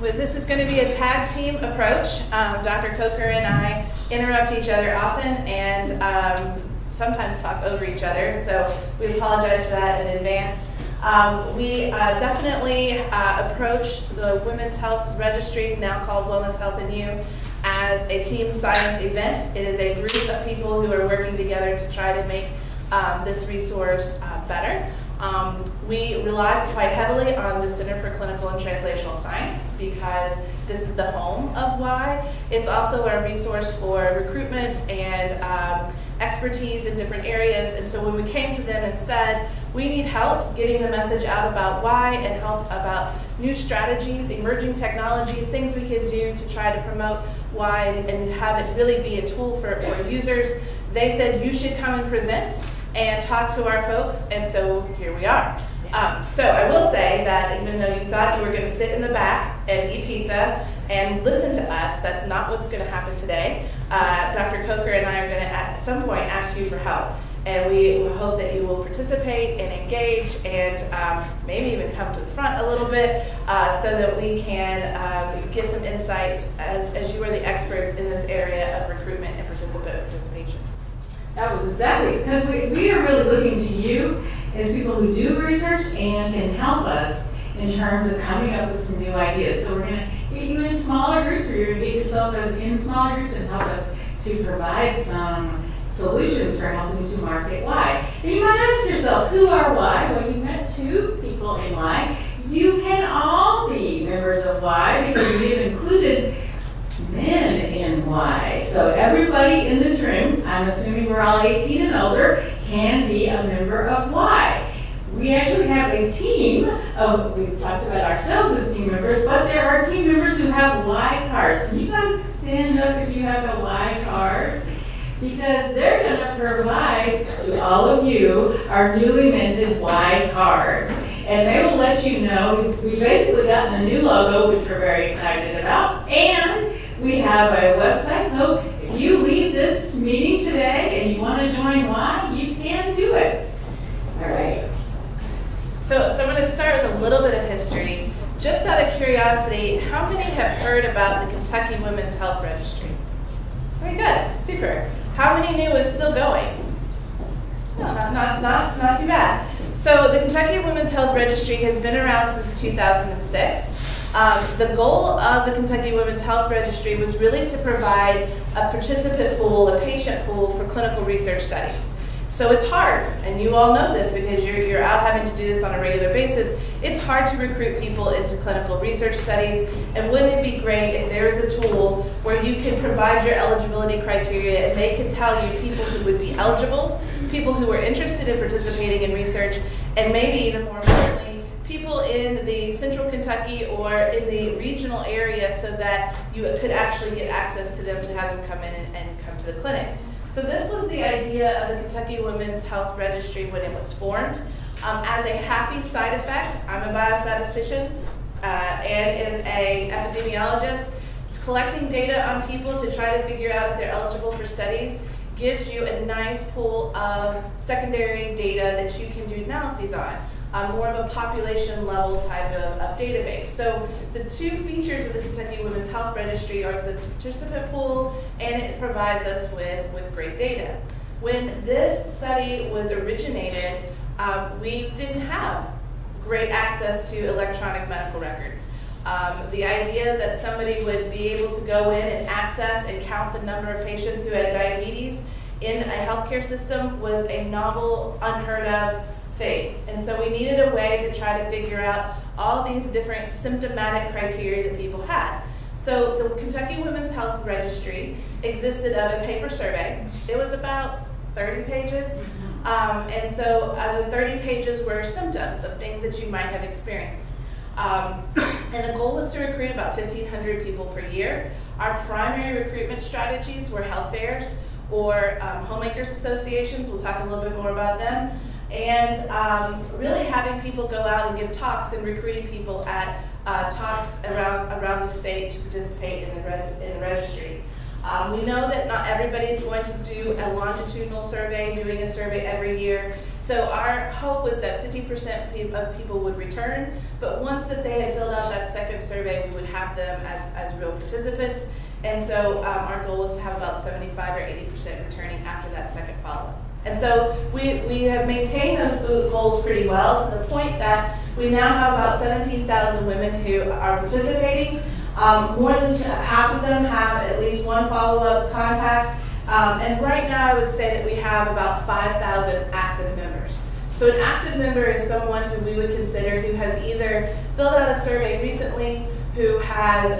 This is going to be a tag team approach. Dr. Coker and I interrupt each other often and sometimes talk over each other, so we apologize for that in advance. We definitely approach the Women's Health Registry, now called Wellness Health and You, as a team science event. It is a group of people who are working together to try to make this resource better. We rely quite heavily on the Center for Clinical and Translational Science because this is the home of WHY. It's also a resource for recruitment and expertise in different areas. And so when we came to them and said, we need help getting the message out about WHY and help about new strategies, emerging technologies, things we can do to try to promote WHY and have it really be a tool for users, they said you should come and present and talk to our folks, and so here we are. So I will say that even though you thought you were going to sit in the back and eat pizza and listen to us, that's not what's going to happen today. Dr. Coker and I are going to at some point ask you for help, and we hope that you will participate and engage and maybe even come to the front a little bit so that we can get some insights as you are the experts in this area of recruitment and participation. That was exactly, because we are really looking to you as people who do research and can help us in terms of coming up with some new ideas. So we're going to get you in smaller groups, or you're going to get yourself in smaller groups and help us to provide some solutions for helping to market WHY. And you might ask yourself, who are WHY? Well, you met two people in WHY. You can all be members of WHY because we have included men in WHY. So everybody in this room, I'm assuming we're all 18 and older, can be a member of WHY. We actually have a team of, we've talked about ourselves as team members, but there are team members who have WHY cards. Can you guys stand up if you have a WHY card? Because they're going to provide to all of you our newly minted WHY cards. And they will let you know, we've basically gotten a new logo, which we're very excited about, and we have a website, so if you leave this meeting today and you want to join WHY, you can do it. All right. So I'm going to start with a little bit of history. Just out of curiosity, how many have heard about the Kentucky Women's Health Registry? Very good, super. How many knew it was still going? No, not too bad. So the Kentucky Women's Health Registry has been around since 2006. The goal of the Kentucky Women's Health Registry was really to provide a participant pool, a patient pool for clinical research studies. So it's hard, and you all know this because you're out having to do this on a regular basis. It's hard to recruit people into clinical research studies, and wouldn't it be great if there is a tool where you can provide your eligibility criteria and they can tell you people who would be eligible, people who are interested in participating in research, and maybe even more importantly, people in the central Kentucky or in the regional area so that you could actually get access to them to have them come in and come to the clinic. So this was the idea of the Kentucky Women's Health Registry when it was formed. As a happy side effect, I'm a biostatistician and as an epidemiologist, collecting data on people to try to figure out if they're eligible for studies gives you a nice pool of secondary data that you can do analyses on. More of a population level type of database. So the two features of the Kentucky Women's Health Registry are the participant pool, and it provides us with great data. When this study was originated, we didn't have great access to electronic medical records. The idea that somebody would be able to go in and access and count the number of patients who had diabetes in a healthcare system was a novel, unheard of thing. And so we needed a way to try to figure out all these different symptomatic criteria that people had. So the Kentucky Women's Health Registry existed of a paper survey. It was about 30 pages. And so the 30 pages were symptoms of things that you might have experienced. And the goal was to recruit about 1,500 people per year. Our primary recruitment strategies were health fairs or homemakers associations. We'll talk a little bit more about them. And really having people go out and give talks and recruiting people at talks around the state to participate in the registry. We know that not everybody is going to do a longitudinal survey, doing a survey every year. So our hope was that 50% of people would return, but once that they had filled out that second survey, we would have them as real participants. And so our goal was to have about 75 or 80% returning after that second follow-up. And so we have maintained those goals pretty well, to the point that we now have about 17,000 women who are participating. More than half of them have at least one follow-up contact. And right now I would say that we have about 5,000 active members. So an active member is someone who we would consider who has either filled out a survey recently, who has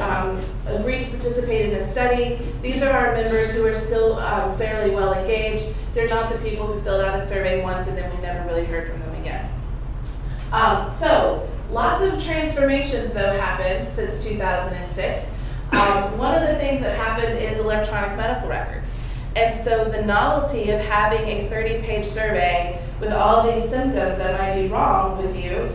agreed to participate in a study. These are our members who are still fairly well engaged. They're not the people who filled out a survey once and then we never really heard from them again. So lots of transformations though happened since 2006. One of the things that happened is electronic medical records. And so the novelty of having a 30-page survey with all these symptoms that might be wrong with you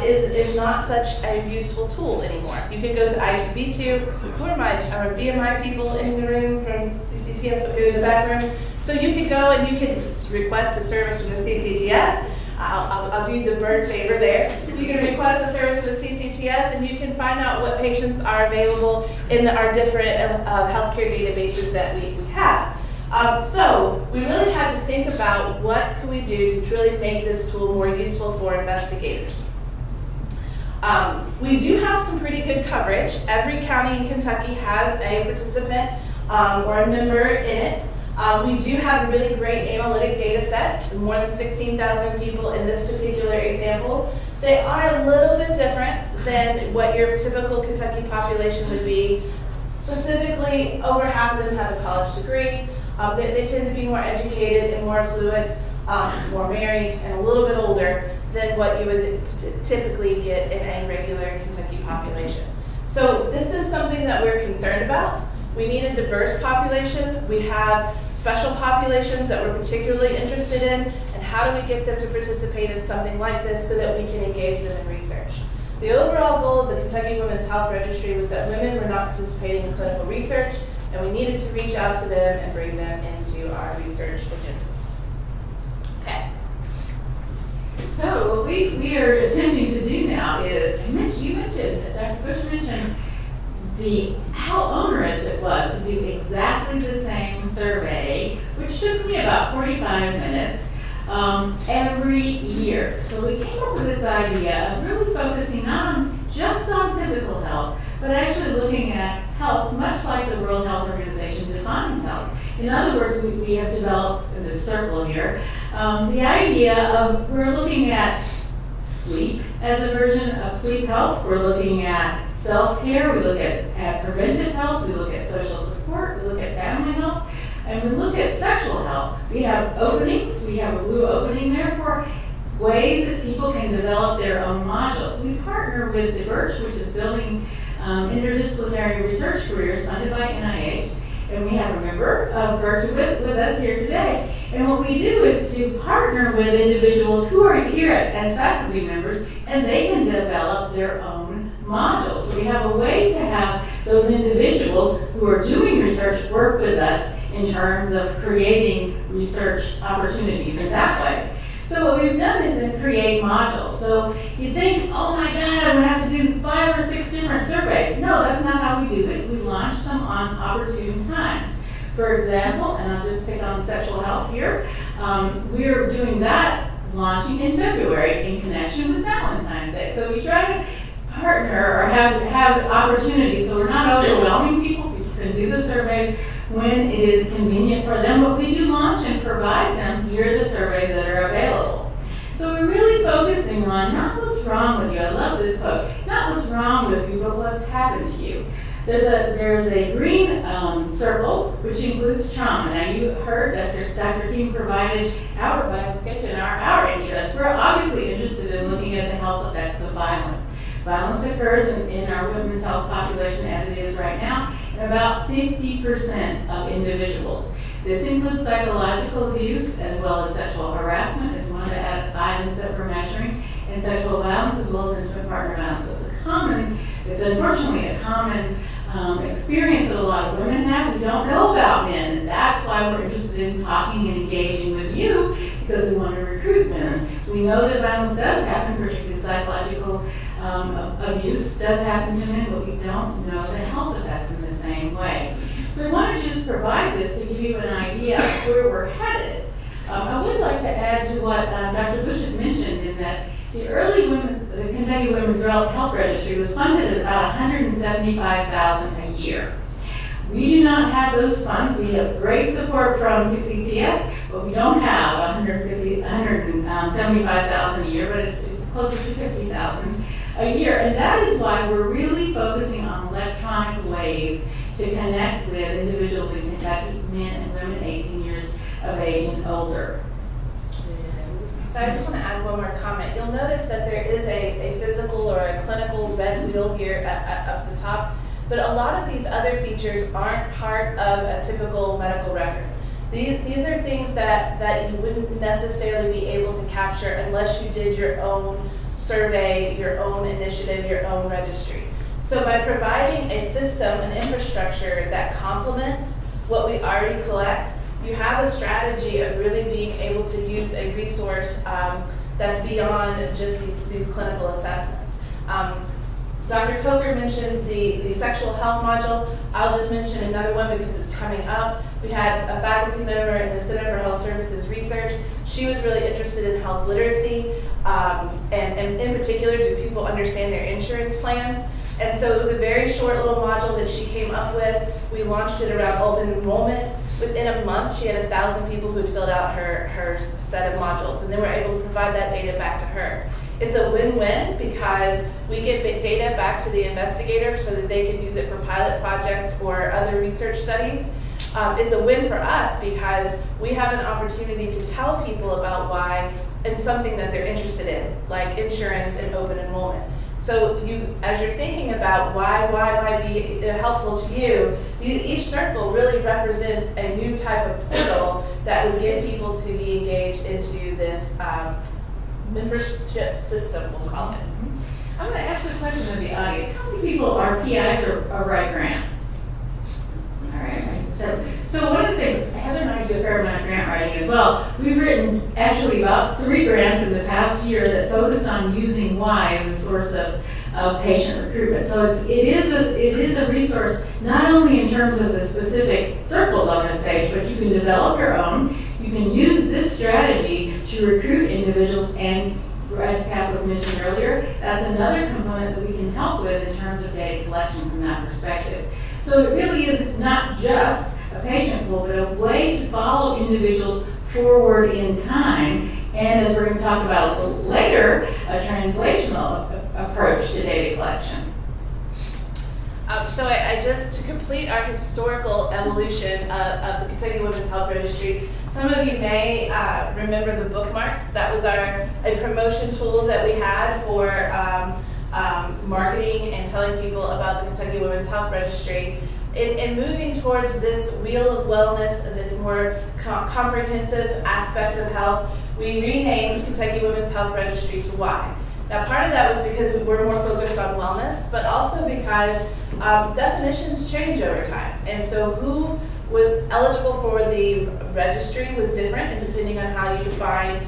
is not such a useful tool anymore. You can go to I2B2, who are my BMI people in the room from CCTS, okay, in the back room. So you can go and you can request a service from the CCTS. I'll do the bird favor there. You can request a service with CCTS and you can find out what patients are available in our different healthcare databases that we have. So we really had to think about what could we do to truly make this tool more useful for investigators. We do have some pretty good coverage. Every county in Kentucky has a participant or a member in it. We do have a really great analytic data set, more than 16,000 people in this particular example. They are a little bit different than what your typical Kentucky population would be. Specifically, over half of them have a college degree. They tend to be more educated and more affluent, more married, and a little bit older than what you would typically get in a regular Kentucky population. So this is something that we're concerned about. We need a diverse population. We have special populations that we're particularly interested in, and how do we get them to participate in something like this so that we can engage them in research. The overall goal of the Kentucky Women's Health Registry was that women were not participating in clinical research, and we needed to reach out to them and bring them into our research agendas. Okay. So what we are attempting to do now is, you mentioned, Dr. Bush mentioned, how onerous it was to do exactly the same survey, which took me about 45 minutes every year. So we came up with this idea of really focusing not just on physical health, but actually looking at health much like the World Health Organization defines health. In other words, we have developed in this circle here the idea of we're looking at sleep as a version of sleep health. We're looking at self-care. We look at preventive health. We look at social support. We look at family health. And we look at sexual health. We have openings. We have a blue opening there for ways that people can develop their own modules. We partner with the Birch, which is building interdisciplinary research careers funded by NIH. And we have a member of Birch with us here today. And what we do is to partner with individuals who are here as faculty members, and they can develop their own modules. So we have a way to have those individuals who are doing research work with us in terms of creating research opportunities in that way. So what we've done is then create modules. So you think, oh my God, I'm gonna have to do 5 or 6 different surveys. No, that's not how we do it. We launch them on opportune times. For example, and I'll just pick on sexual health here, we're doing that launching in February in connection with Valentine's Day. So we try to partner or have opportunities so we're not overwhelming people. We can do the surveys when it is convenient for them, but we do launch and provide them, here are the surveys that are available. So we're really focusing on not what's wrong with you, I love this quote, not what's wrong with you, but what's happened to you. There's a green circle, which includes trauma. Now you heard Dr. King provided our Bible sketch and our interests. We're obviously interested in looking at the health effects of violence. Violence occurs in our women's health population as it is right now in about 50% of individuals. This includes psychological abuse as well as sexual harassment as one of the items that we're measuring, and sexual violence as well as intimate partner violence. So it's unfortunately a common experience that a lot of women have who don't know about men, and that's why we're interested in talking and engaging with you, because we want to recruit men. We know that violence does happen, particularly psychological abuse does happen to men, but we don't know the health effects in the same way. So we want to just provide this to give you an idea of where we're headed. I would like to add to what Dr. Bush has mentioned in that the Kentucky Women's Health Registry was funded at about $175,000 a year. We do not have those funds. We have great support from CCTS, but we don't have $175,000 a year, but it's closer to $50,000 a year. And that is why we're really focusing on electronic ways to connect with individuals in Kentucky, men and women 18 years of age and older. So I just want to add one more comment. You'll notice that there is a physical or a clinical red wheel here up the top, but a lot of these other features aren't part of a typical medical record. These are things that you wouldn't necessarily be able to capture unless you did your own survey, your own initiative, your own registry. So by providing a system, an infrastructure that complements what we already collect, you have a strategy of really being able to use a resource that's beyond just these clinical assessments. Dr. Coker mentioned the sexual health module. I'll just mention another one because it's coming up. We had a faculty member in the Center for Health Services Research. She was really interested in health literacy, and in particular, do people understand their insurance plans? And so it was a very short little module that she came up with. We launched it around open enrollment. Within a month, she had 1,000 people who had filled out her set of modules, and then we're able to provide that data back to her. It's a win-win because we get data back to the investigator so that they can use it for pilot projects or other research studies. It's a win for us because we have an opportunity to tell people about why and something that they're interested in, like insurance and open enrollment. So as you're thinking about why might be helpful to you, each circle really represents a new type of portal that would get people to be engaged into this membership system, we'll call it. I'm going to ask the question of the audience. How many people are PIs or write grants? All right. So one of the things, Heather and I do a fair amount of grant writing as well. We've written actually about 3 grants in the past year that focus on using why as a source of patient recruitment. So it is a resource not only in terms of the specific circles on this page, but you can develop your own. You can use this strategy to recruit individuals, and Redcap was mentioned earlier. That's another component that we can help with in terms of data collection from that perspective. So it really is not just a patient pool, but a way to follow individuals forward in time. And as we're going to talk about a little later, a translational approach to data collection. So I just, to complete our historical evolution of the Kentucky Women's Health Registry, some of you may remember the bookmarks. That was a promotion tool that we had for marketing and telling people about the Kentucky Women's Health Registry. In moving towards this wheel of wellness, this more comprehensive aspects of health, we renamed Kentucky Women's Health Registry to Why. Now, part of that was because we're more focused on wellness, but also because definitions change over time. And so who was eligible for the registry was different, and depending on how you define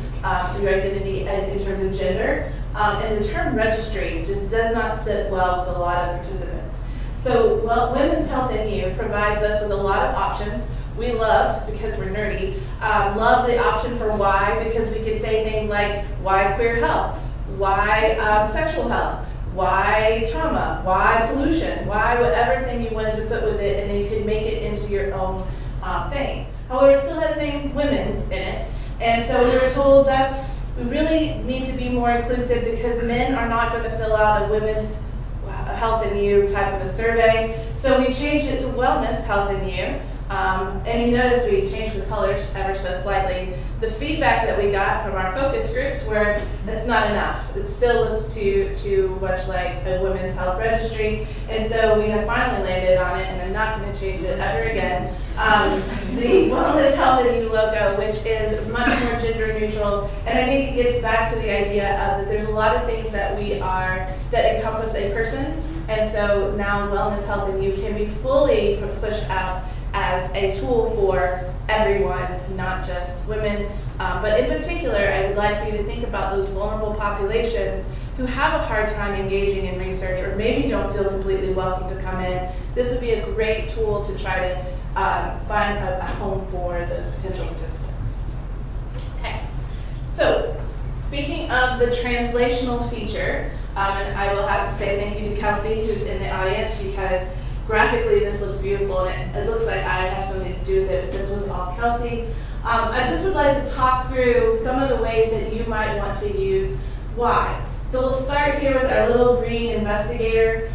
your identity in terms of gender. And the term registry just does not sit well with a lot of participants. So Women's Health in You provides us with a lot of options. We loved, because we're nerdy, loved the option for why, because we could say things like, why queer health? Why sexual health? Why trauma? Why pollution? Why whatever thing you wanted to put with it, and then you could make it into your own thing. However, it still had the name women's in it. And so we were told we really need to be more inclusive because men are not going to fill out a women's health in you type of a survey. So we changed it to wellness health in you. And you notice we changed the colors ever so slightly. The feedback that we got from our focus groups were it's not enough. It still looks too much like a women's health registry. And so we have finally landed on it, and I'm not going to change it ever again. The Wellness Health in You logo, which is much more gender neutral. And I think it gets back to the idea of that there's a lot of things that that encompass a person. And so now Wellness Health in You can be fully pushed out as a tool for everyone, not just women. But in particular, I would like for you to think about those vulnerable populations who have a hard time engaging in research or maybe don't feel completely welcome to come in. This would be a great tool to try to find a home for those potential participants. Okay, so speaking of the translational feature, and I will have to say thank you to Kelsey, who's in the audience, because graphically this looks beautiful and it looks like I have something to do with it, but this was all Kelsey. I just would like to talk through some of the ways that you might want to use why. So we'll start here with our little green investigator.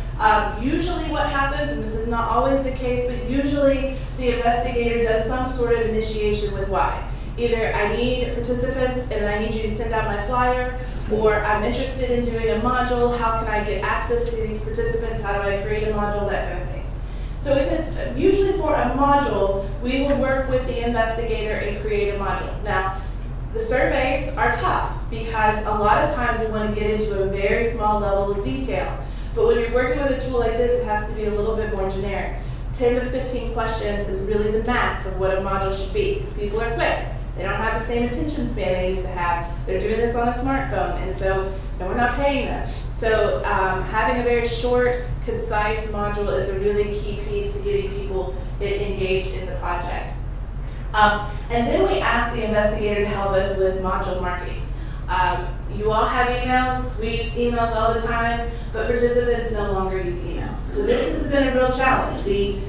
Usually what happens, and this is not always the case, but usually the investigator does some sort of initiation with why. Either I need participants and I need you to send out my flyer, or I'm interested in doing a module, how can I get access to these participants, how do I create a module, that kind of thing. So if it's usually for a module, we will work with the investigator and create a module. Now, the surveys are tough because a lot of times we want to get into a very small level of detail. But when you're working with a tool like this, it has to be a little bit more generic. 10 to 15 questions is really the max of what a module should be, because people are quick. They don't have the same attention span they used to have. They're doing this on a smartphone, and we're not paying them. So having a very short, concise module is a really key piece to getting people engaged in the project. And then we ask the investigator to help us with module marketing. You all have emails. We use emails all the time, but participants no longer use emails. So this has been a real challenge. The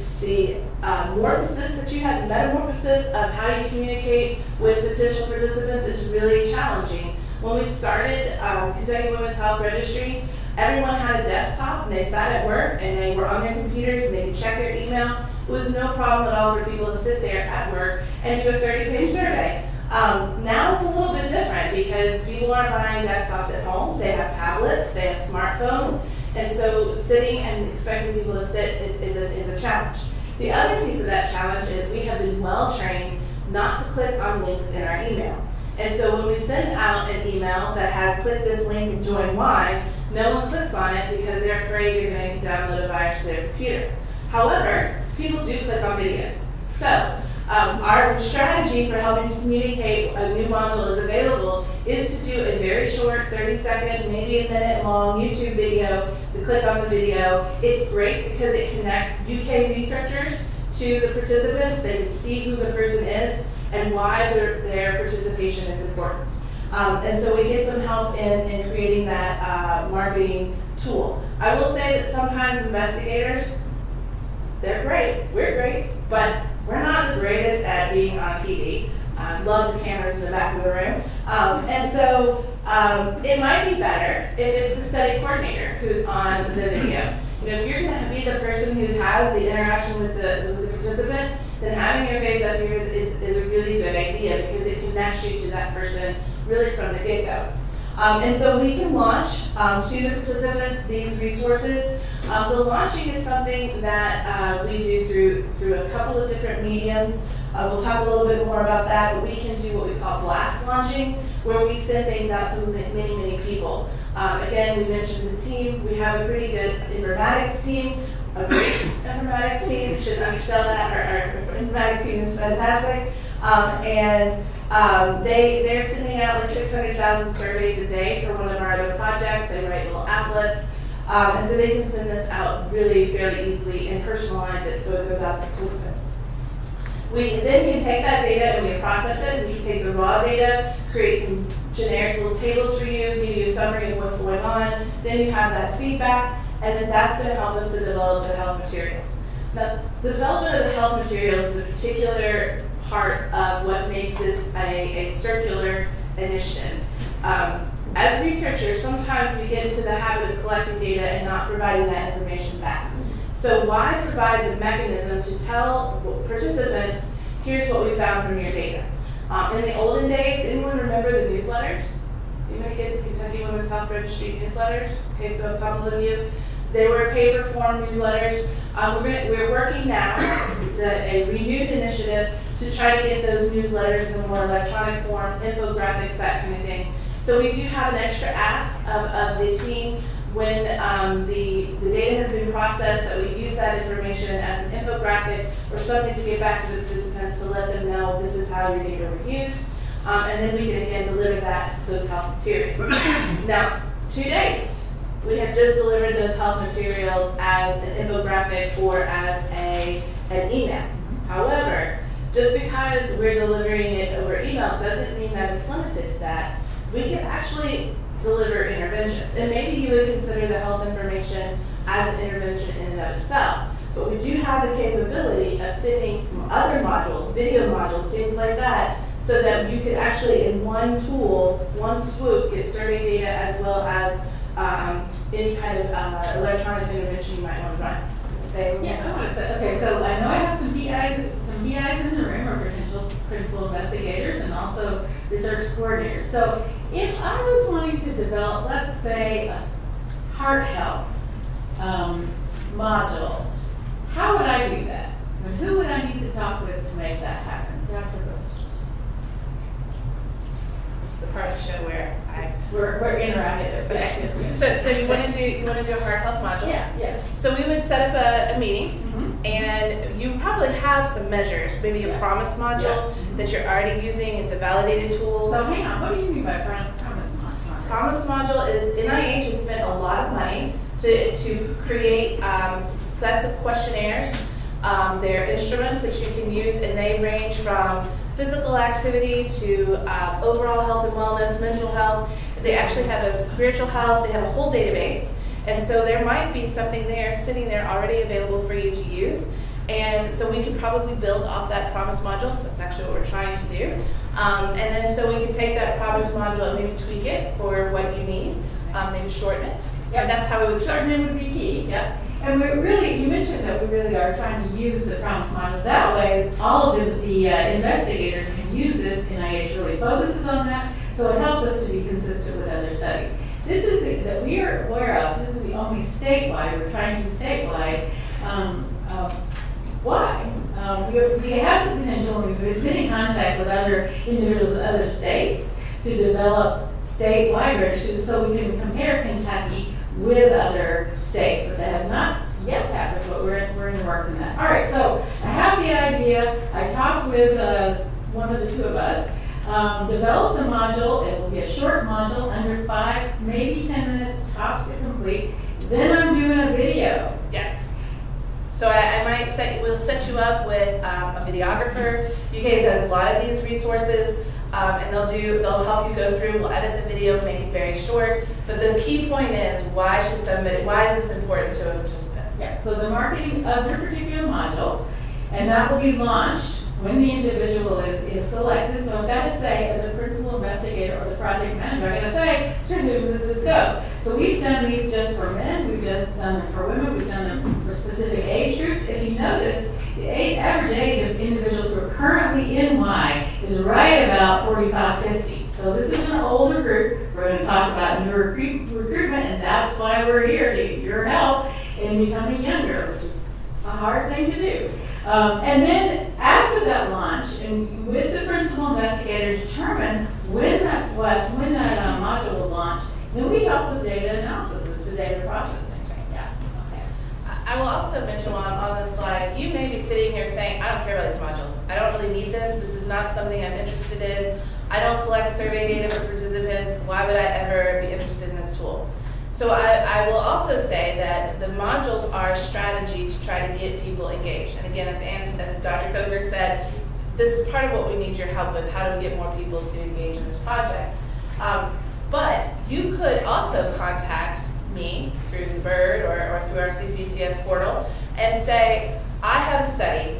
metamorphosis that you have, the metamorphosis of how you communicate with potential participants is really challenging. When we started Kentucky Women's Health Registry, everyone had a desktop and they sat at work and they were on their computers and they could check their email. It was no problem at all for people to sit there at work and do a 30-page survey. Now it's a little bit different because people aren't buying desktops at home. They have tablets, they have smartphones, and so sitting and expecting people to sit is a challenge. The other piece of that challenge is we have been well trained not to click on links in our email. And so when we send out an email that has click this link and join why, no one clicks on it because they're afraid you're going to download a virus to their computer. However, people do click on videos. So our strategy for helping to communicate a new module is available is to do a very short 30-second, maybe a minute long YouTube video. To click on the video. It's great because it connects UK researchers to the participants. They can see who the person is and why their participation is important. And so we get some help in creating that marketing tool. I will say that sometimes investigators, they're great, we're great, but we're not the greatest at being on TV. Love the cameras in the back of the room. And so it might be better if it's the study coordinator who's on the video. You know, if you're going to be the person who has the interaction with the participant, then having your face up here is a really good idea because it connects you to that person really from the get-go. And so we can launch to the participants these resources. The launching is something that we do through a couple of different mediums. We'll talk a little bit more about that, but we can do what we call blast launching, where we send things out to many, many people. Again, we mentioned the team. We have a pretty good informatics team, a great informatics team. Should undersell that. Our informatics team is fantastic. They're sending out like 600,000 surveys a day for one of our other projects. They write little applets. And so they can send this out really fairly easily and personalize it so it goes out to participants. We then can take that data and we process it. We can take the raw data, create some generic little tables for you, give you a summary of what's going on. Then you have that feedback, and then that's going to help us to develop the health materials. Now, the development of the health materials is a particular part of what makes this a circular initiative. As researchers, sometimes we get into the habit of collecting data and not providing that information back. So Y provides a mechanism to tell participants, here's what we found from your data. In the olden days, anyone remember the newsletters? You might get the Kentucky Women's Health Registry newsletters. Okay, so a couple of you. They were paper form newsletters. We're working now, it's a renewed initiative to try to get those newsletters in a more electronic form, infographics, that kind of thing. So we do have an extra ask of the team when the data has been processed, that we use that information as an infographic or something to get back to the participants to let them know this is how your data were used. And then we can again deliver those health materials. Now, to date, we have just delivered those health materials as an infographic or as an email. However, just because we're delivering it over email doesn't mean that it's limited to that. We can actually deliver interventions. And maybe you would consider the health information as an intervention in and of itself. But we do have the capability of sending other modules, video modules, things like that, so that you could actually, in one tool, one swoop, get survey data as well as any kind of electronic intervention you might want to run. Okay, so I know I have some PIs in the room, or potential principal investigators, and also research coordinators. So if I was wanting to develop, let's say, a heart health module, how would I do that? And who would I need to talk with to make that happen? Dr. Bush. It's the part of the show where We're interactive. So you want to do a heart health module? Yeah. So we would set up a meeting, Mm-hmm. and you probably have some measures, maybe a promise module that you're already using. It's a validated tool. So hang on, what do you mean by promise module? Promise module is NIH has spent a lot of money to create sets of questionnaires. They're instruments that you can use, and they range from physical activity to overall health and wellness, mental health. They actually have a spiritual health. They have a whole database. And so there might be something there, sitting there already available for you to use. And so we could probably build off that promise module. That's actually what we're trying to do. And then so we can take that promise module and maybe tweak it for what you need, maybe shorten it. And that's how we would start. Shortening would be key, yeah. And you mentioned that we really are trying to use the promise modules. That way, all of the investigators can use this. NIH really focuses on that, so it helps us to be consistent with other studies. This is that we are aware of. This is the only statewide. We're trying to do statewide. Why? We have the potential. We've been in contact with other individuals in other states to develop statewide registers, so we can compare Kentucky with other states. But that has not yet happened. But we're in the works in that. All right. So I have the idea. I talked with one of the two of us. Develop the module. It will be a short module, under 5, maybe 10 minutes tops to complete. Then I'm doing a video. Yes. So we'll set you up with a videographer. UK has a lot of these resources, and they'll help you go through. We'll edit the video, make it very short. But the key point is, why is this important to a participant? Yeah. So the marketing of your particular module, and that will be launched when the individual is selected. So I've got to say, as a principal investigator or the project manager, I've got to say, who does this go? So we've done these just for men, we've just done them for women, we've done them for specific age groups. If you notice, the average age of individuals who are currently in Y is right about 45, 50. So this is an older group. We're going to talk about new recruitment, and that's why we're here, to get your help in becoming younger, which is a hard thing to do. And then after that launch, and with the principal investigator determine when that module will launch, then we help with data analysis. It's the data processing. Yeah. Okay. I will also mention while I'm on this slide, you may be sitting here saying, I don't care about these modules. I don't really need this. This is not something I'm interested in. I don't collect survey data for participants. Why would I ever be interested in this tool? So I will also say that the modules are a strategy to try to get people engaged. And again, as Dr. Coker said, this is part of what we need your help with. How do we get more people to engage in this project? But you could also contact me through the Bird or through our CCTS portal and say, I have a study.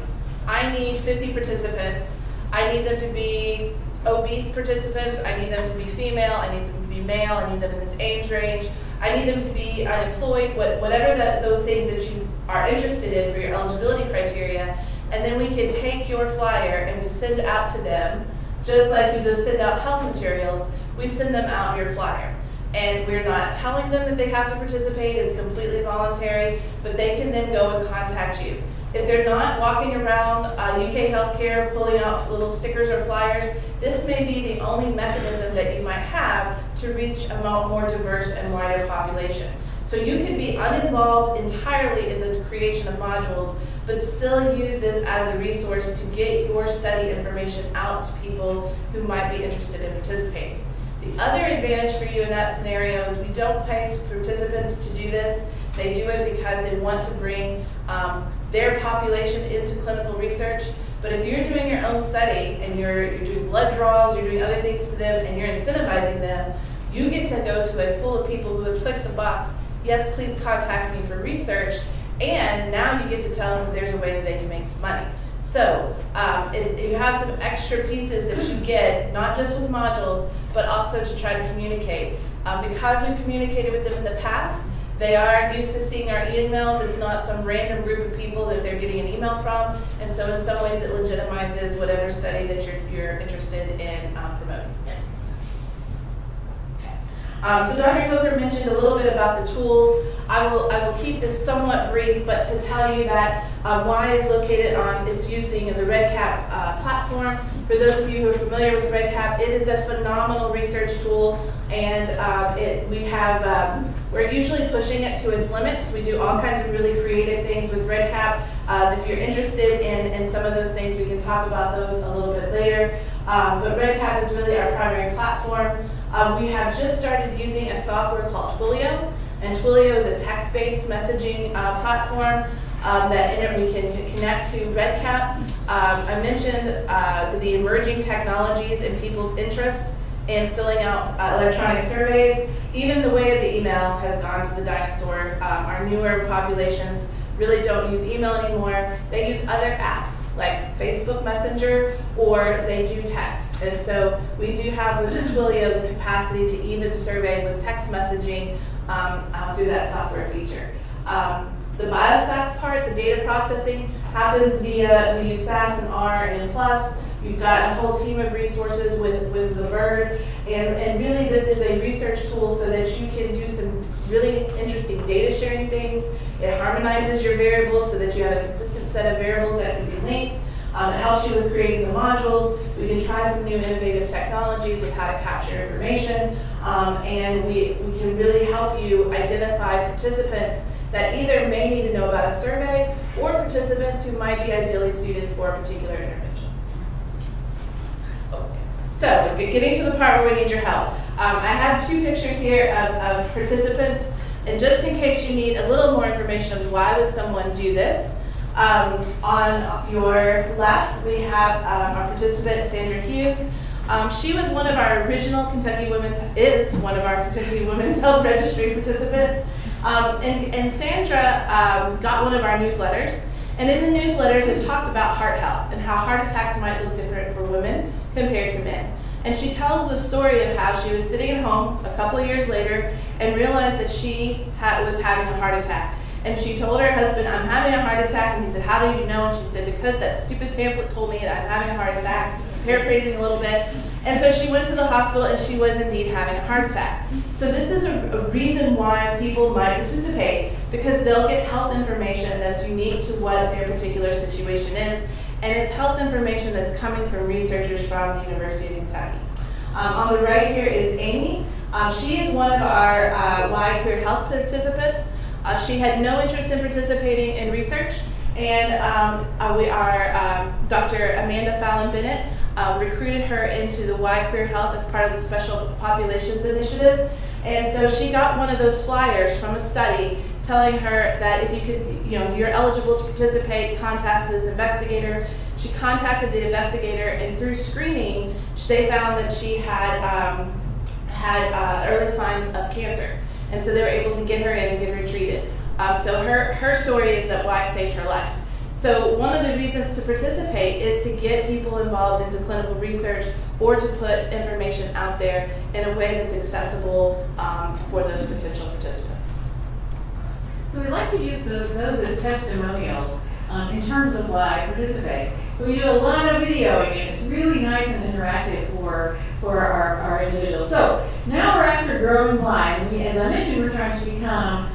I need 50 participants. I need them to be obese participants. I need them to be female. I need them to be male. I need them in this age range. I need them to be unemployed, whatever those things that you are interested in for your eligibility criteria. And then we can take your flyer and we send out to them, just like we just send out health materials, we send them out your flyer. And we're not telling them that they have to participate, it's completely voluntary, but they can then go and contact you. If they're not walking around UK Healthcare pulling out little stickers or flyers, this may be the only mechanism that you might have to reach a more diverse and wider population. So you can be uninvolved entirely in the creation of modules, but still use this as a resource to get your study information out to people who might be interested in participating. The other advantage for you in that scenario is we don't pay participants to do this. They do it because they want to bring their population into clinical research. But if you're doing your own study and you're doing blood draws, you're doing other things to them, and you're incentivizing them, you get to go to a pool of people who have clicked the box, yes, please contact me for research, and now you get to tell them that there's a way that they can make some money. So you have some extra pieces that you get, not just with modules, but also to try to communicate. Because we've communicated with them in the past, they are used to seeing our emails. It's not some random group of people that they're getting an email from, and so in some ways it legitimizes whatever study that you're interested in promoting. So Dr. Coker mentioned a little bit about the tools. I will keep this somewhat brief, but to tell you that Y is located on its using the Redcap platform. For those of you who are familiar with Redcap, it is a phenomenal research tool, and we're usually pushing it to its limits. We do all kinds of really creative things with Redcap. If you're interested in some of those things, we can talk about those a little bit later. But Redcap is really our primary platform. We have just started using a software called Twilio, and Twilio is a text-based messaging platform that we can connect to Redcap. I mentioned the emerging technologies and people's interest in filling out electronic surveys. Even the way of the email has gone to the dinosaur. Our newer populations really don't use email anymore. They use other apps like Facebook Messenger, or they do text. And so we do have with the Twilio the capacity to even survey with text messaging through that software feature. The biostats part, the data processing, happens via, we use SAS and R and N+. We've got a whole team of resources with the Bird, and really this is a research tool so that you can do some really interesting data sharing things. It harmonizes your variables so that you have a consistent set of variables that can be linked. It helps you with creating the modules. We can try some new innovative technologies with how to capture information, and we can really help you identify participants that either may need to know about a survey or participants who might be ideally suited for a particular intervention. Okay. So, getting to the part where we need your help. I have two pictures here of participants, and just in case you need a little more information of why would someone do this, on your left we have our participant, Sandra Hughes. She was one of our original Kentucky Women's Health Registry participants. And Sandra got one of our newsletters, and in the newsletters it talked about heart health and how heart attacks might look different for women compared to men. And she tells the story of how she was sitting at home a couple of years later and realized that she was having a heart attack. And she told her husband, "I'm having a heart attack," and he said, "How did you know?" And she said, "Because that stupid pamphlet told me that I'm having a heart attack," paraphrasing a little bit. And so she went to the hospital, and she was indeed having a heart attack. So this is a reason why people might participate, because they'll get health information that's unique to what their particular situation is, and it's health information that's coming from researchers from the University of Kentucky. On the right here is Amy. She is one of our Y Queer Health participants. She had no interest in participating in research, and Dr. Amanda Fallon Bennett recruited her into the Y Queer Health as part of the Special Populations Initiative. And so she got one of those flyers from a study telling her that if you could, you're eligible to participate, contact this investigator. She contacted the investigator, and through screening, they found that she had early signs of cancer. And so they were able to get her in and get her treated. So her story is that Y saved her life. So one of the reasons to participate is to get people involved into clinical research or to put information out there in a way that's accessible for those potential participants. So we like to use those as testimonials in terms of why participate. So we do a lot of videoing, and it's really nice and interactive for our individuals. So now we're after growing Y. As I mentioned, we're trying to become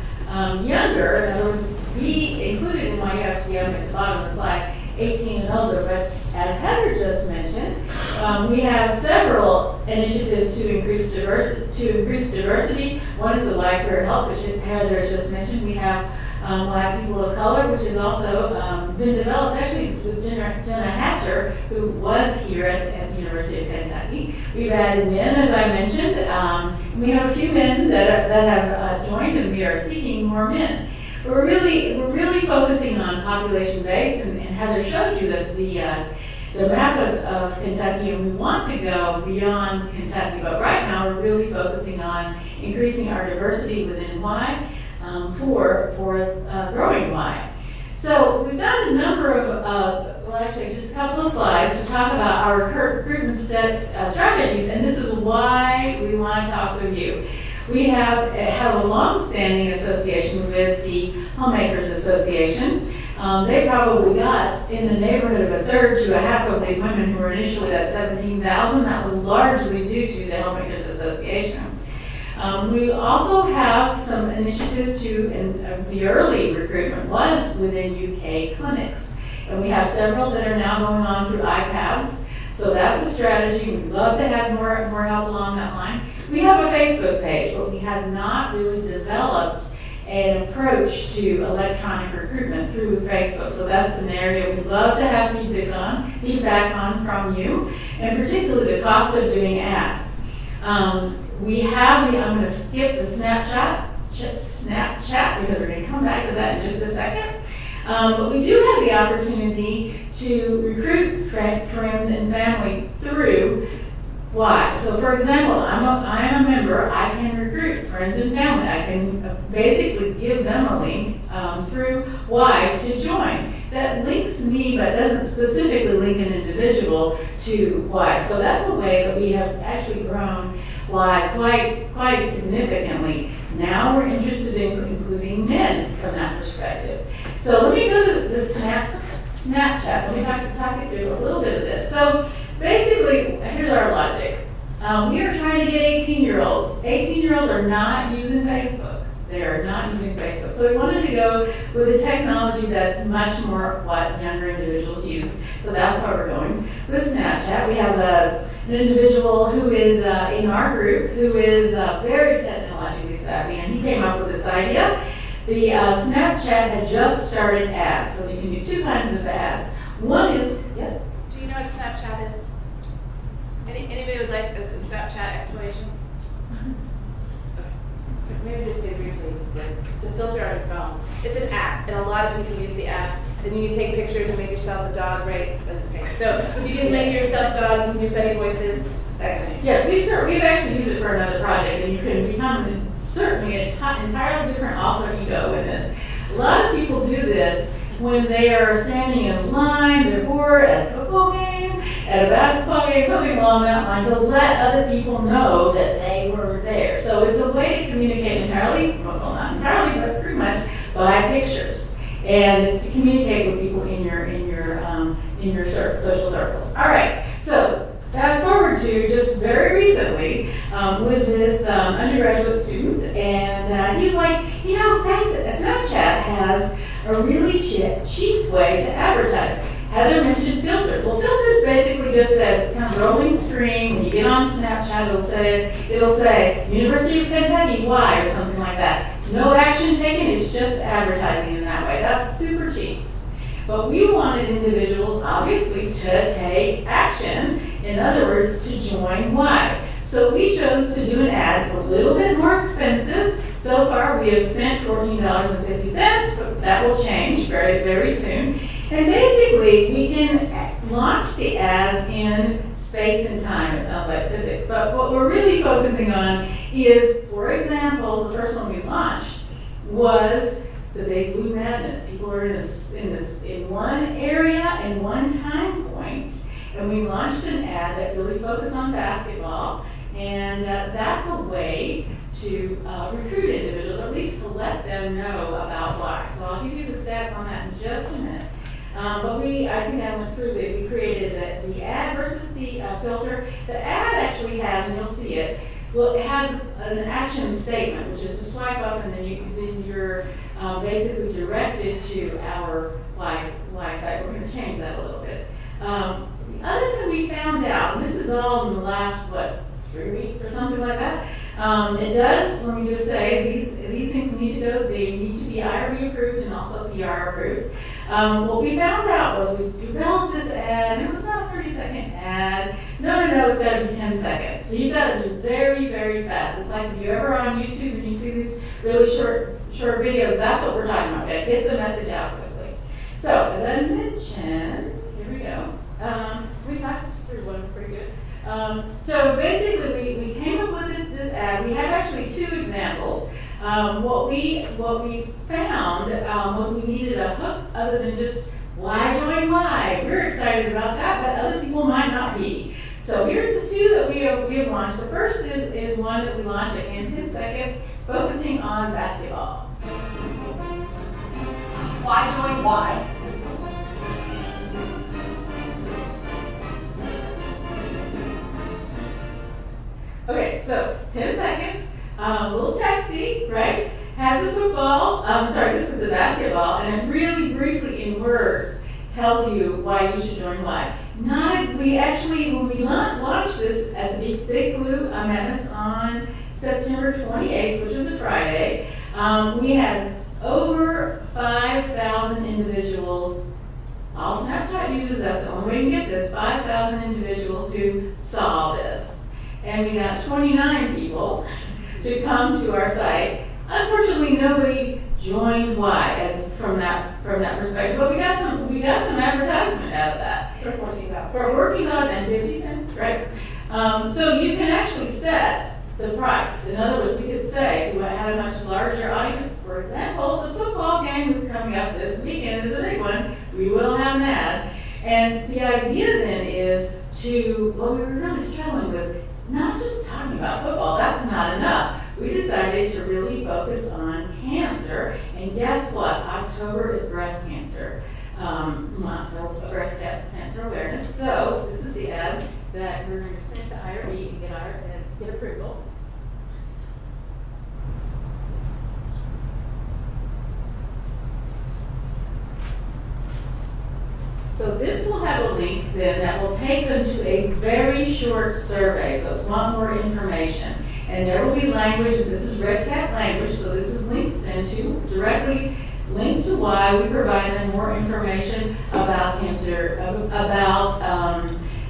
younger. In other words, we included in Y, you have to be young at the bottom of the slide, 18 and older. But as Heather just mentioned, we have several initiatives to increase diversity. One is the Y Queer Health, which Heather has just mentioned. We have Black people of color, which has also been developed actually with Jenna Hatcher, who was here at the University of Kentucky. We've added men, as I mentioned. We have a few men that have joined, and we are seeking more men. We're really focusing on population base, and Heather showed you the map of Kentucky, and we want to go beyond Kentucky, but right now we're really focusing on increasing our diversity within Y for growing Y. So we've got a number of, well actually just a couple of slides to talk about our recruitment strategies, and this is why we want to talk with you. We have a long-standing association with the Homemakers Association. They probably got in the neighborhood of a third to a half of the women who were initially at 17,000. That was largely due to the Homemakers Association. We also have some initiatives and the early recruitment was within UK clinics. And we have several that are now going on through iPads. So that's a strategy. We'd love to have more help along that line. We have a Facebook page, but we have not really developed an approach to electronic recruitment through Facebook. So that's an area we'd love to have feedback on from you, and particularly the cost of doing ads. We have I'm going to skip the Snapchat because we're going to come back to that in just a second. But we do have the opportunity to recruit friends and family through Y. So for example, I am a member, I can recruit friends and family. I can basically give them a link through Y to join. That links me but doesn't specifically link an individual to Y. So that's a way that we have actually grown Y quite significantly. Now we're interested in including men from that perspective. So let me go to the Snapchat. Let me talk you through a little bit of this. So basically, here's our logic. We are trying to get 18-year-olds. 18-year-olds are not using Facebook. They are not using Facebook. So we wanted to go with a technology that's much more what younger individuals use. So that's why we're going with Snapchat. We have an individual who is in our group who is very technologically savvy, and he came up with this idea. The Snapchat had just started ads, so you can do two kinds of ads. One is, yes? Do you know what Snapchat is? Anybody would like a Snapchat explanation? Okay. Maybe just say briefly. It's a filter on your phone. It's an app, and a lot of people use the app. And you can take pictures and make yourself a dog, right? Okay. So you can make yourself dog. You can do funny voices. Okay. Yes, we've actually used it for another project, and you can become certainly an entirely different alter ego in this. A lot of people do this when they are standing in line, they're bored at a football game, at a basketball game, something along that line, to let other people know that they were there. So it's a way to communicate entirely, well not entirely, but pretty much by pictures. And it's to communicate with people in your social circles. All right, so fast forward to just very recently with this undergraduate student, and he's like, Snapchat has a really cheap way to advertise. Heather mentioned filters. Well, filters basically just says it's kind of rolling screen. When you get on Snapchat, it'll say University of Kentucky Y or something like that. No action taken. It's just advertising in that way. That's super cheap. But we wanted individuals, obviously, to take action. In other words, to join Y. So we chose to do an ad. It's a little bit more expensive. So far, we have spent $14.50, but that will change very, very soon. And basically, we can launch the ads in space and time. It sounds like physics, but what we're really focusing on is, for example, the first one we launched was the Big Blue Madness. People are in one area and one time point, and we launched an ad that really focused on basketball, and that's a way to recruit individuals, or at least to let them know about Y. So I'll give you the stats on that in just a minute. But I think I went through we created the ad versus the filter. The ad actually has, and you'll see it, well, it has an action statement, which is to swipe up, and then you're basically directed to our Y site. We're going to change that a little bit. The other thing we found out, and this is all in the last, 3 weeks or something like that, it does, let me just say, these things need to be IRB approved and also PR approved. What we found out was we developed this ad, and it was not a 30-second ad. No, it's gotta be 10 seconds. So you've gotta be very, very fast. It's like if you're ever on YouTube and you see these really short videos, that's what we're talking about. Okay? Get the message out quickly. So, as I mentioned, here we go. We talked through one pretty good. So basically, we came up with this ad. We have actually two examples. What we found was we needed a hook other than just why join why. We're excited about that, but other people might not be. So here's the two that we have launched. The first is one that we launched in 10 seconds, focusing on basketball. Why join why? Okay, so 10 seconds, little texty, right? Has a football, this is a basketball, and it really briefly in words tells you why you should join why. When we launched this at the Big Blue Madness on September 28th, which was a Friday, we had over 5,000 individuals. All Snapchat users, that's the only way you can get this, 5,000 individuals who saw this. And we got 29 people to come to our site. Unfortunately, nobody joined Y from that perspective, but we got some advertisement out of that. For $14. For $14.50, right? So you can actually set the price. In other words, we could say if we had a much larger audience, for example, the football game that's coming up this weekend is a big one. We will have an ad. And the idea then is we were really struggling with not just talking about football, that's not enough. We decided to really focus on cancer, and guess what? October is breast cancer month for breast cancer awareness. So this is the ad that we're going to send to IRB and get approval. So this will have a link then that will take them to a very short survey, so it's a lot more information. And there will be language, this is Redcap language, so this is linked into, directly linked to why we provide them more information about cancer,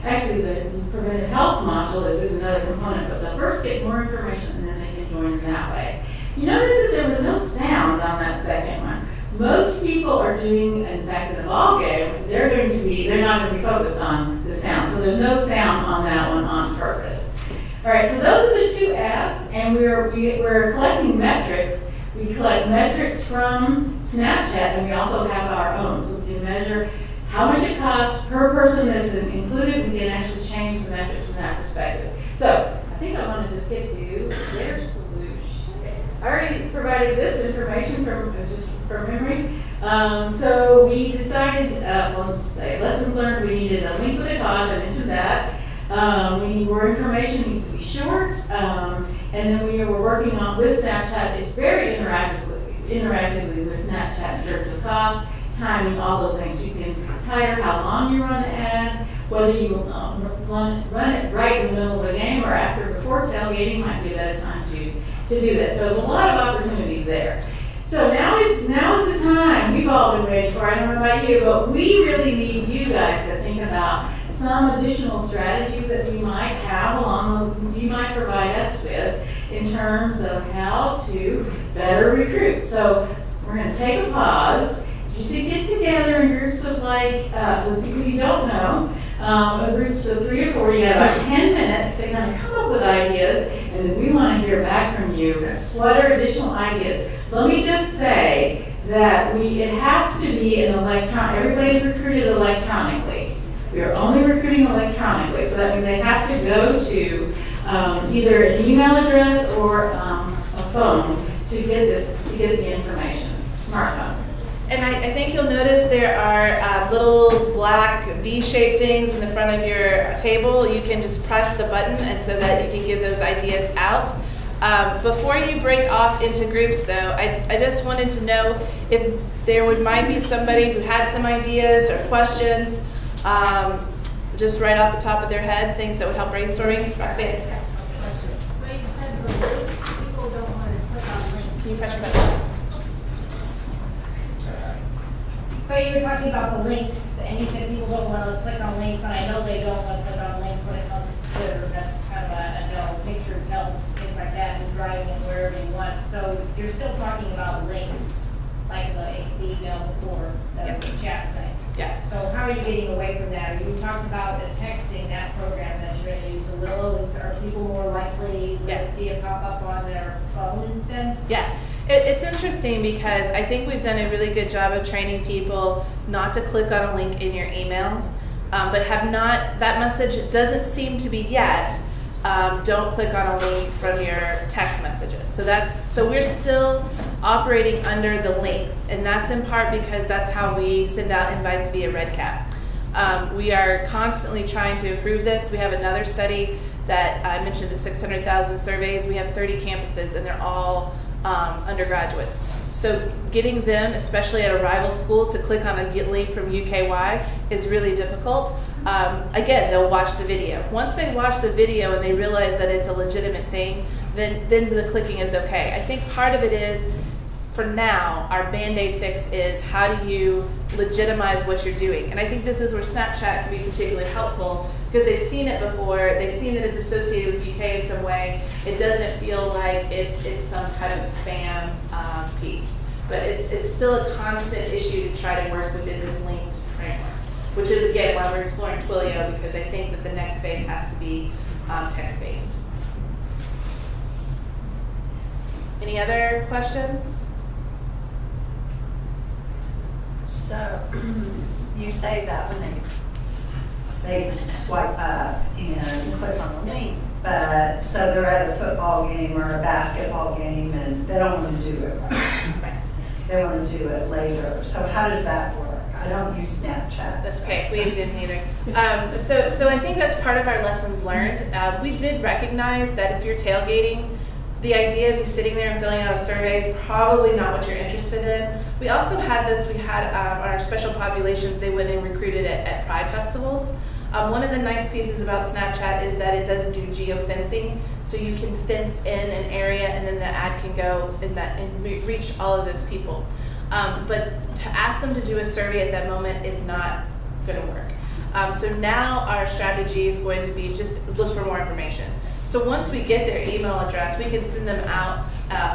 actually the preventive health module is another component, but they'll first get more information and then they can join in that way. You notice that there was no sound on that second one. Most people are doing, in fact, in a ball game, they're not going to be focused on the sound. So there's no sound on that one on purpose. All right, so those are the two ads, and we're collecting metrics. We collect metrics from Snapchat, and we also have our own. So we can measure how much it costs per person that's included. We can actually change the metrics from that perspective. So I think I want to just get to their solution. I already provided this information from memory. So we decided, lessons learned, we needed a link with a cause, I mentioned that. We need more information, it needs to be short. And then we were working on with Snapchat, it's very interactively with Snapchat in terms of cost, timing, all those things. You can tire how long you run the ad, whether you run it right in the middle of the game or after, before tailgating might be a better time to do that. So there's a lot of opportunities there. So now is the time we've all been waiting for. I don't know about you, but we really need you guys to think about some additional strategies that we might have you might provide us with in terms of how to better recruit. So we're going to take a pause. You can get together in groups of with people you don't know, groups of 3 or 4. You have about 10 minutes to kind of come up with ideas, and then we want to hear back from you. What are additional ideas? Let me just say that it has to be an everybody's recruited electronically. We are only recruiting electronically, so that means they have to go to either an email address or a phone to get the information, smartphone. And I think you'll notice there are little black V-shaped things in the front of your table. You can just press the button and so that you can give those ideas out. Before you break off into groups though, I just wanted to know if there might be somebody who had some ideas or questions, just right off the top of their head, things that would help brainstorming. Roxanne. So you said the link, people don't want to click on links. Can you press your button? So you were talking about the links, and you said people don't want to click on links, and I know they don't want to click on links when it comes to Twitter. That's kind of a no, pictures, no, things like that, and driving it wherever you want. So you're still talking about links, like the email before, the chat thing. Yeah. So how are you getting away from that? Are you talking about the texting, that program that you're going to use, the Willow? Are people more likely to see it pop up on their phone instead? Yeah. It's interesting because I think we've done a really good job of training people not to click on a link in your email, but have not, that message doesn't seem to be yet, don't click on a link from your text messages. So we're still operating under the links, and that's in part because that's how we send out invites via Redcap. We are constantly trying to improve this. We have another study that I mentioned, the 600,000 surveys. We have 30 campuses, and they're all undergraduates. So getting them, especially at a rival school, to click on a link from UKY is really difficult. Again, they'll watch the video. Once they watch the video and they realize that it's a legitimate thing, then the clicking is okay. I think part of it is, for now, our Band-Aid fix is how do you legitimize what you're doing? And I think this is where Snapchat can be particularly helpful because they've seen it before, they've seen that it's associated with UK in some way. It doesn't feel like it's some kind of spam piece. But it's still a constant issue to try to work within this linked framework, which is, again, why we're exploring Twilio, because I think that the next phase has to be text-based. Any other questions? So you say that when they can swipe up and click on the link, but so they're at a football game or a basketball game and they don't want to do it right. They want to do it later. So how does that work? I don't use Snapchat. That's okay. We didn't either. So I think that's part of our lessons learned. We did recognize that if you're tailgating, the idea of you sitting there and filling out a survey is probably not what you're interested in. We also had this, we had our special populations, they went and recruited at Pride festivals. One of the nice pieces about Snapchat is that it does do geofencing, so you can fence in an area and then the ad can go and reach all of those people. But to ask them to do a survey at that moment is not going to work. So now our strategy is going to be just look for more information. So once we get their email address, we can send them out,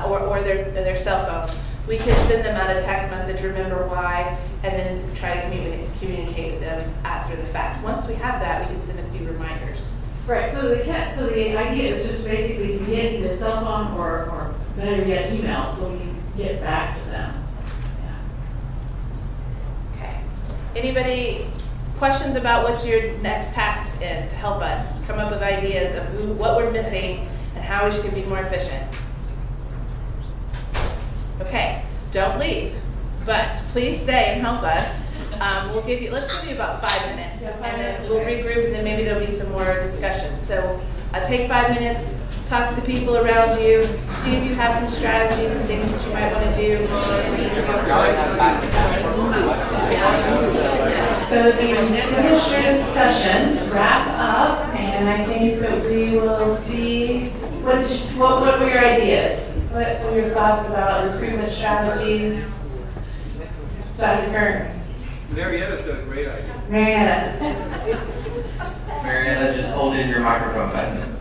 or their cell phone. We can send them out a text message, remember why, and then try to communicate with them after the fact. Once we have that, we can send a few reminders. Right, so the idea is just basically to get either cell phone or better yet email so we can get back to them. Yeah. Okay. Anybody questions about what your next task is to help us come up with ideas of what we're missing and how we can be more efficient? Okay, don't leave, but please stay and help us. Let's give you about 5 minutes, and then we'll regroup, and then maybe there'll be some more discussion. So take 5 minutes, talk to the people around you, see if you have some strategies and things that you might want to do. So the initial discussions wrap up, and I think that we will see what were your ideas? What were your thoughts about recruitment strategies? Dr. Kern. Marietta's got a great idea. Marietta. Marietta, just hold in your microphone button.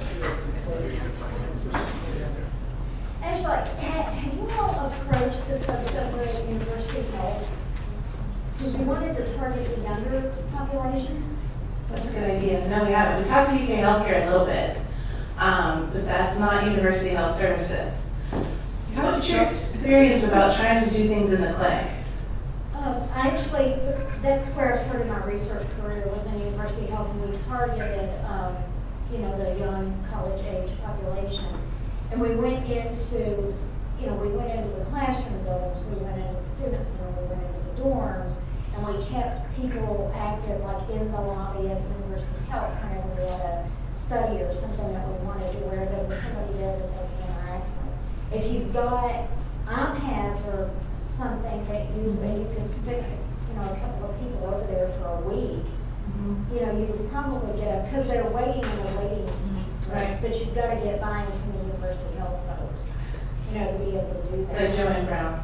Actually, have you all approached the subject of university health? Because we wanted to target the younger population. That's a good idea. No, we haven't. We talked to UK Healthcare a little bit, but that's not University Health Services. What's your experience about trying to do things in the clinic? Actually, that's where I started my research career, was in university health, and we targeted, the young college-age population. And we went into, the classroom buildings, we went into the student center, we went into the dorms, and we kept people active, like in the lobby of university health, kind of when we had a study or something that we wanted to, where there was somebody there that they could interact with. If you've got iPads or something that you could stick, a couple of people over there for a week, you would probably get because they're waiting in the waiting rooms, but you've got to get buy-in from the university health folks, to be able to do that. Like Joanne Brown.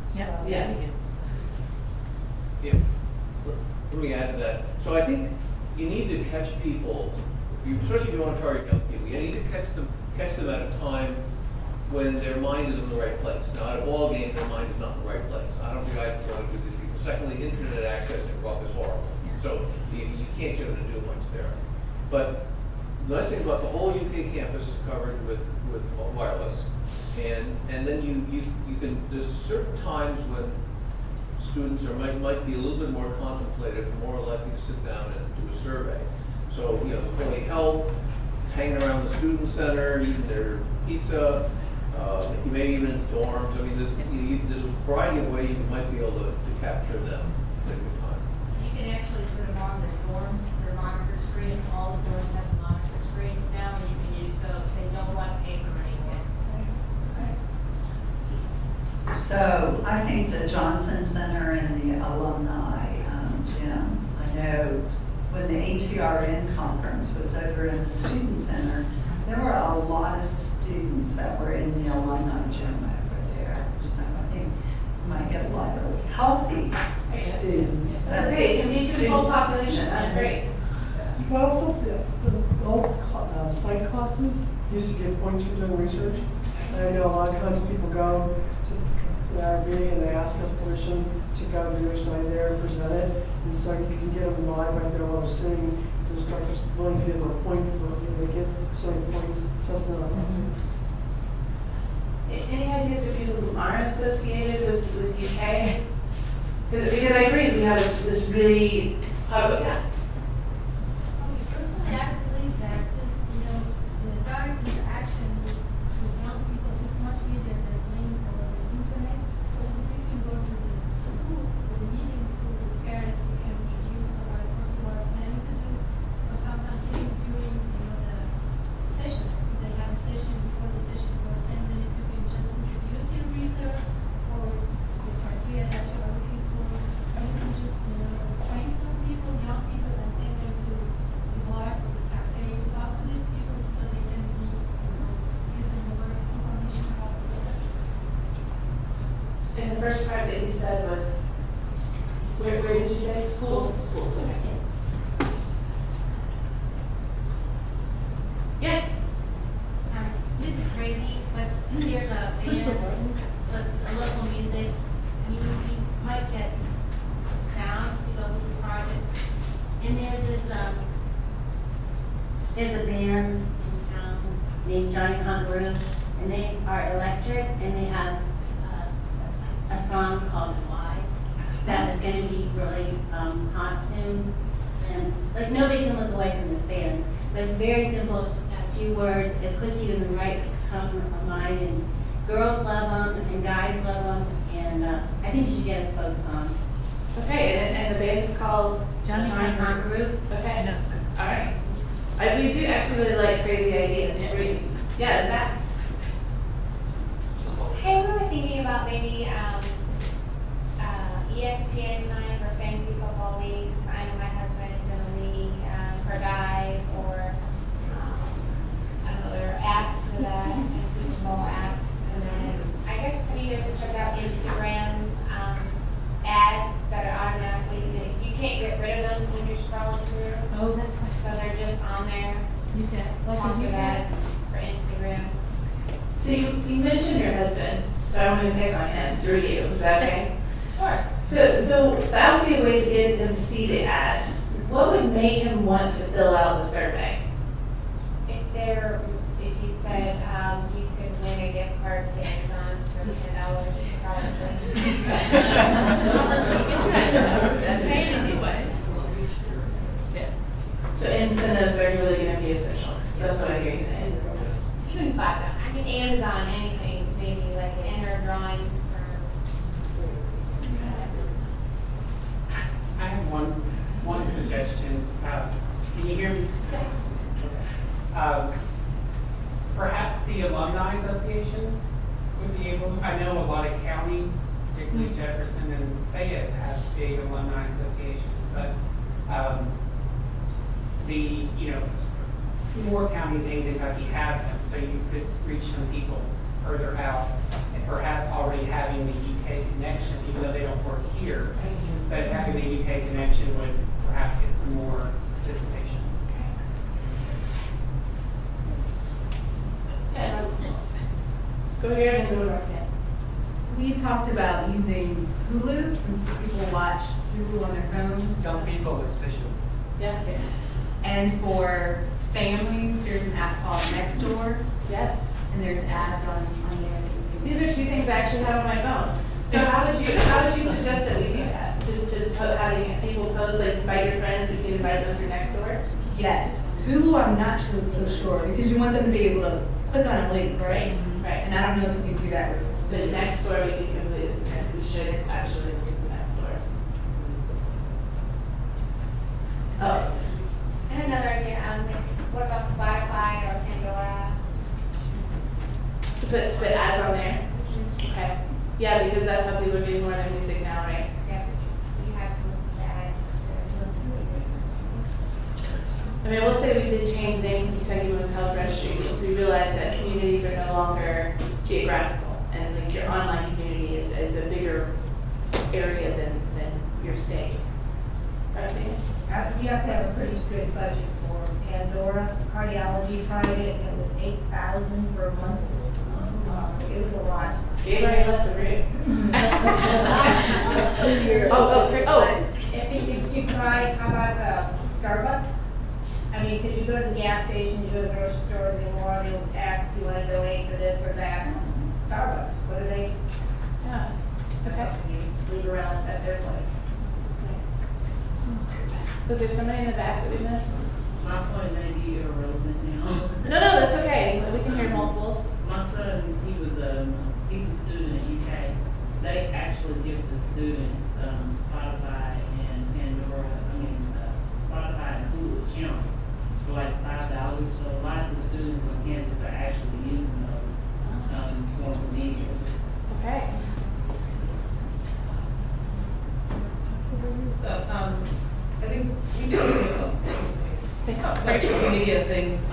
So, Yeah. let me add to that. So I think you need to catch people, especially if you want to target young people, you need to catch them at a time when their mind is in the right place. Now, at a ball game, their mind is not in the right place. I don't think I want to do this either. Secondly, internet access is horrible. So you can't get them to do much there. But the nice thing about the whole UK campus is covered with wireless. And then you can, there's certain times when students might be a little bit more contemplative, more likely to sit down and do a survey. So, employee health, hanging around the student center, eating their pizza, maybe even in dorms. I mean, there's a variety of ways you might be able to capture them at a good time. You can actually put them on their monitor screens. All the doors have the monitor screens now, and you can use those. They don't want paper anymore. So I think the Johnson Center and the alumni gym, I know when the ATRN conference was over in the student center, there were a lot of students that were in the alumni gym over there. So I think we might get a lot of really healthy students. That's great, can be the whole population, that's great. But also, the old psych classes used to get points for doing research. And I know a lot of times people go to the IRB and they ask us permission to go to your study there and present it. And so you can get them live right there while they're sitting. The instructor's willing to give them a point for they get so many points. So that's not Any ideas of people who aren't associated with UK? Because I agree, we have this really public, Personally, I believe that just, the direct interaction with young people is much easier than playing over the internet. Versus you can go to the school, or the meeting school with parents, you can introduce them about what you are planning to do. Or sometimes even during, the session, they have a session before the session for 10 minutes, you can just introduce your research or the criteria that you are looking for. Or you can just, train some people, young people, and send them to the bar, to the cafe, to talk to these people so they can be, give them more information about the research. And the first part that you said was, where did you say? Schools? Yeah. This is crazy, but there's a band, it's a local music, and you might get sound to go with the project. And there's a band in town named Johnny Conqueror, and they are electric, and they have a song called Why that is going to be really hot soon. And like nobody can look away from this band, but it's very simple. It's just got a few words. It puts you in the right tone of mind, and girls love them, and guys love them, and I think you should get us focused on. Okay, and the band's called? Johnny Conqueror. Okay, all right. We do actually really like crazy ideas. Yeah, in the back. Hey, we were thinking about maybe ESPN night for fantasy football leagues. I know my husband is in a league for guys, or I don't know, there are apps for that, and football apps. And then I guess we have to check out Instagram ads that are automatically, you can't get rid of them when you're scrolling through. Oh, that's fine. So they're just on there. Like a Sponsored YouTube. ads for Instagram. So you mentioned your husband, so I'm going to pick on him through you. Is that okay? Sure. So that would be a way to get him to see the ad. What would make him want to fill out the survey? If you said, you could win a gift card to Amazon for $10, probably. That's easy ways. Yeah. So incentives are really going to be essential. That's what I hear you saying. Even $5. I mean, Amazon, anything, maybe like an inner drawing for. I have one suggestion. Can you hear me? Yes. Perhaps the Alumni Association would be able, I know a lot of counties, particularly Jefferson and Fayette, have big alumni associations, but some more counties in Kentucky have them, so you could reach some people further out, and perhaps already having the UK UK connection, even though they don't work here. But having the UK connection would perhaps get some more participation. Yeah, let's go here and then go to Roxanne. We talked about using Hulu, since people watch Hulu on their phone. Young people, it's tissue. Yeah. And for families, there's an app called Nextdoor, Yes. and there's ads on there. These are two things I actually have on my phone. So how would you suggest that we do that? Just having people post, like, invite your friends, we can invite them through Nextdoor? Yes. Hulu, I'm not so sure, because you want them to be able to click on a link, right? Right. And I don't know if you can do that with But Hulu. Nextdoor, we should actually look at Nextdoor. Oh, And another idea, what about Spotify or Pandora? to put ads on there? Okay. Yeah, because that's how people are getting more of their music now, right? Yeah, you have to look at ads to listen to music. I mean, I will say we did change the name from Kentucky Women's Health Registry because we realized that communities are no longer geographical, and like your online community is a bigger area than your state. Roxanne? You have to have a pretty good budget for Pandora. Cardiology tried it, and it was $8,000 for a month. It was a lot. Gabe already left the room. If you try, how about Starbucks? I mean, because you go to the gas station, you go to the grocery store, they will ask if you want to donate for this or that. Starbucks, what do they? Yeah. Okay. You leave around at their place. Was there somebody in the back that we missed? My son may be irrelevant now. No, that's okay. We can hear multiples. My son, he's a student at UK. They actually give the students Spotify and Pandora, Spotify and Hulu accounts for like $5. So lots of students on campus are actually using those forms of media. Okay. So, I think we do social media things,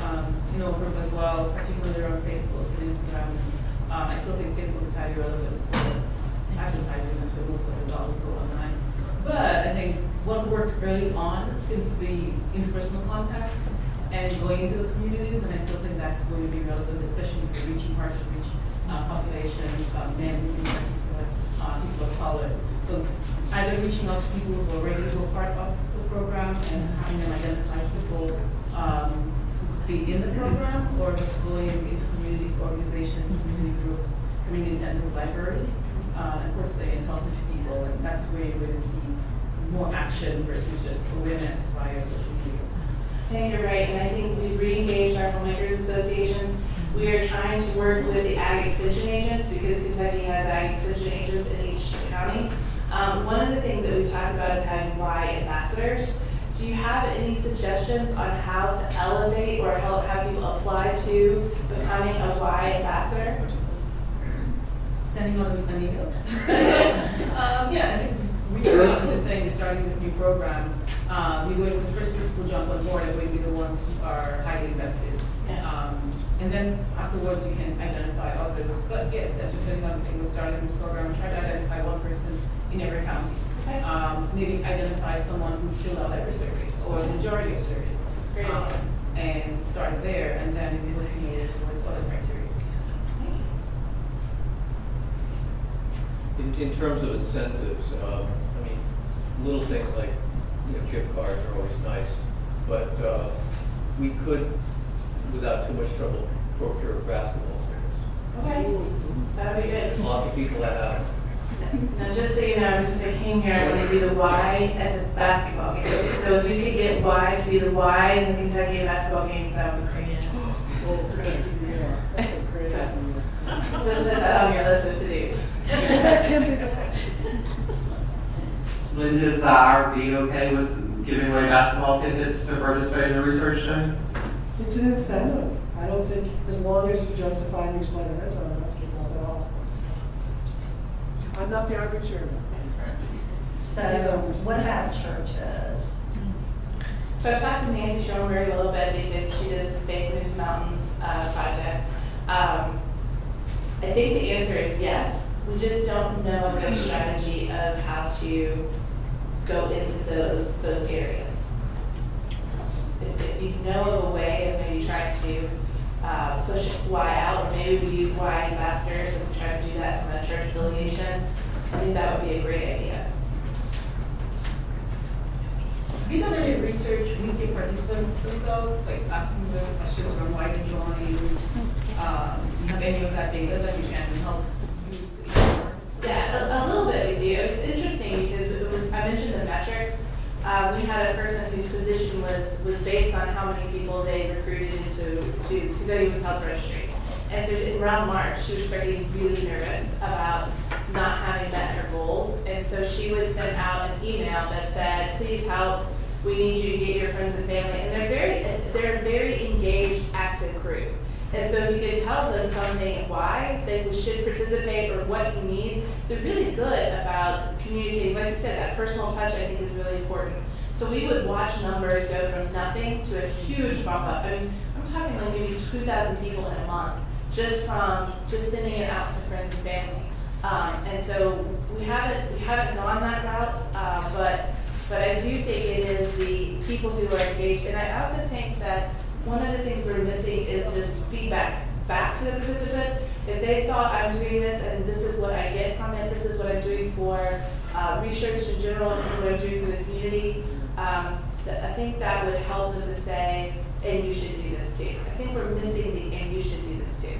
group as well, particularly on Facebook and Instagram. I still think Facebook is highly relevant for advertising, and most of the dollars go online. But I think what worked early on seemed to be interpersonal contact and going into the communities, and I still think that's going to be relevant, especially if you're reaching hard to reach populations, men, people of color. So either reaching out to people who already were part of the program and having them identify people who could be in the program, or just going into community organizations, community groups, community centers, libraries, and personally and talking to people, and that's where you're going to see more action versus just awareness via social media. I think you're right, and I think we've re-engaged our homemakers associations. We are trying to work with the ag extension agents because Kentucky has ag extension agents in each county. One of the things that we talked about is having Y ambassadors. Do you have any suggestions on how to elevate or help have people apply to becoming a Y ambassador? Sending out an email? Yeah, I think just reaching out and just saying you're starting this new program. You're going to, the first people who jump on board are going to be the ones who are highly invested. And then afterwards you can identify others. But yes, after sitting down and saying we're starting this program, try to identify one person in every county. Okay. Maybe identify someone who's filled out every survey or the majority of surveys. That's great. And start there, and then looking towards other criteria. In terms of incentives, little things like, gift cards are always nice, but we could, without too much trouble, procure basketball tickets. Okay, that would be good. There's lots of people that have them. Now, just so you know, since I came here, I'm going to be the Y at the basketball game. So if you could get Y to be the Y in the Kentucky basketball games, that would be great. That's a great idea. Just put that on your list of to-dos. Linda, is the IRB okay with giving away basketball tickets to participate in the research day? It's an incentive. I don't think, as long as you justify and explain it, that's not at all. I'm not the arbitrator. So what about churches? So I talked to Nancy Schoenberg a little bit because she does the Faith News Mountains project. I think the answer is yes. We just don't know a good strategy of how to go into those areas. If you know of a way of maybe trying to push Y out, or maybe we use Y ambassadors and we try to do that from a church affiliation, I think that would be a great idea. Have you done any research with your participants themselves, like asking them questions around why they joined? Do you have any of that data that you can help you to inform? Yeah, a little bit we do. It's interesting because I mentioned the metrics. We had a person whose position was based on how many people they recruited into Kentucky Women's Health Registry. And so around March, she was starting really nervous about not having met her goals. And so she would send out an email that said, please help, we need you to get your friends and family. And they're a very engaged, active group. And so if you could tell them something, why they should participate or what you need, they're really good about communicating. Like you said, that personal touch I think is really important. So we would watch numbers go from nothing to a huge bump up. I mean, I'm talking like maybe 2,000 people in a month just from sending it out to friends and family. And so we haven't gone that route, but I do think it is the people who are engaged. And I also think that one of the things we're missing is this feedback back to the participant. If they saw I'm doing this and this is what I get from it, this is what I'm doing for research in general, this is what I'm doing for the community, I think that would help them to say, and you should do this too. I think we're missing the and you should do this too.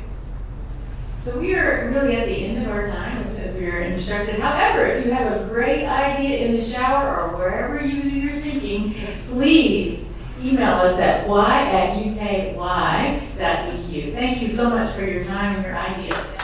So we are really at the end of our time as we are instructed. However, if you have a great idea in the shower or wherever you're thinking, please email us at y@ukY.edu. Thank you so much for your time and your ideas.